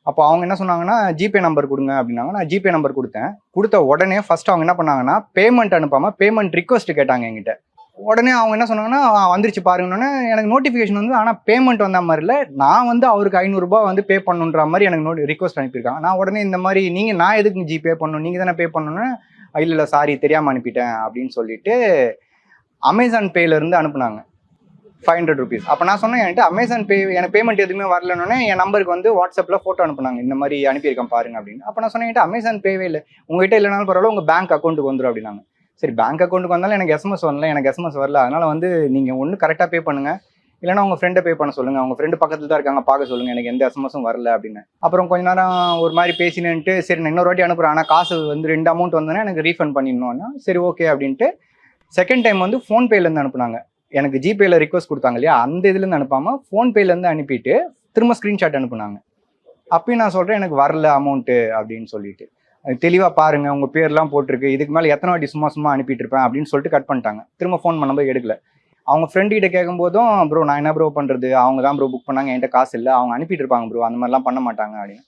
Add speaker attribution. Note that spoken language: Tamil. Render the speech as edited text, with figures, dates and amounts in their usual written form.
Speaker 1: அப்போ அவங்க என்ன சொன்னாங்கன்னா, ஜிபே நம்பர் குடுங்க அப்படின்னாங்க. நான் ஜிபே நம்பர் குடுத்தேன். குடுத்த உடனே ஃபர்ஸ்ட் அவங்க என்ன பண்ணாங்கன்னா, பேமெண்ட் அனுப்பாம பேமெண்ட் ரிக்வெஸ்ட் கேட்டாங்க என்கிட்ட. உடனே அவங்க என்ன சொன்னாங்கன்னா, வந்துருச்சு பாருங்கன்னோனே எனக்கு நோட்டிஃபிகேஷன் வந்து ஆனா பேமெண்ட் வந்த மாரி இல்ல. நான் வந்து அவருக்கு ரூ. 500 வந்து பே பண்ணணுன்ற மாரி எனக்கு ரிக்வெஸ்ட் அனுப்பியிருக்காங்க. நான் உடனே இந்த மாரி நான் எதுக்குங்க ஜிபே பண்ணணும்? நீங்க தானே பே பண்ணணும்னு, இல்ல சாரி தெரியாம அனுப்பிட்டேன் அப்படின்னு சொல்லிட்டு அமேசான் பேல இருந்து அனுப்புனாங்க. ₹500. அப்ப நான் சொன்னேன் என்கிட்ட அமேசான் பே எனக்கு பேமெண்ட் எதுவுமே வரலன்னோனே என் நம்பருக்கு வந்து வாட்ஸ்அப்ல போட்டோ அனுப்புனாங்க. இந்த மாரி அனுப்பியிருக்கேன் பாருங்க அப்படின்னு. அப்ப நான் சொன்னேன் என்கிட்ட அமேசான் பேவே இல்ல. உங்ககிட்ட இல்லனாலும் பரவாயில்ல உங்க பேங்க் அக்கவுண்ட்க்கு வந்துரும் அப்படின்னாங்க. சரி பேங்க் அக்கவுண்ட்க்கு வந்தாலும் எனக்கு எஸ்எம்எஸ் வரல. எனக்கு எஸ்எம்எஸ் வரல. அதனால வந்து நீங்க ஒண்ணு கரெக்ட்டா பே பண்ணுங்க. இல்லன்னா உங்க ஃப்ரெண்ட பே பண்ண சொல்லுங்க. உங்க ஃப்ரெண்ட் பக்கத்துல தான் இருக்காங்க பார்க்க சொல்லுங்க. எனக்கு எந்த எஸ்எம்எஸும் வரல அப்படின்னு. அப்புறம் கொஞ்ச நேரம் ஒரு மாரி பேசினேன்ட்டு சரி நான் இன்னொரு வாட்டி அனுப்புறேன். ஆனா காசு வந்து 2 அமௌண்ட் வந்தோனே எனக்கு ரீஃபண்ட் பண்ணிடணும்னா சரி ஓகே அப்படின்ட்டு செகண்ட் டைம் வந்து ஃபோன்பேல இருந்து அனுப்புனாங்க. எனக்கு ஜிபேல ரிக்வெஸ்ட் குடுத்தாங்க இல்லையா? அந்த இதுல இருந்து அனுப்பாம ஃபோன்பேல இருந்து அனுப்பிட்டு திரும்ப ஸ்கிரீன்ஷாட் அனுப்புனாங்க. அப்பயும் நான் சொல்றேன் எனக்கு வரல அமௌண்ட் அப்படின்னு சொல்லிட்டு. தெளிவா பாருங்க உங்க பேர்லாம் போட்டிருக்கு. இதுக்கு மேல எத்தனை வாட்டி சும்மா சும்மா அனுப்பிட்டு இருப்பேன் அப்படின்னு சொல்லிட்டு கட் பண்ணிட்டாங்க. திரும்ப ஃபோன் பண்ணும்போது எடுக்கல. அவங்க ஃப்ரெண்ட் கிட்ட கேட்கும்போதும் ப்ரோ நான் என்ன ப்ரோ பண்றது? அவங்க தான் ப்ரோ புக் பண்ணாங்க. என்கிட்ட காசு இல்ல. அவங்க அனுப்பிட்டு இருப்பாங்க ப்ரோ. அந்த மாதிரிலாம் பண்ண மாட்டாங்க அப்படின்னு.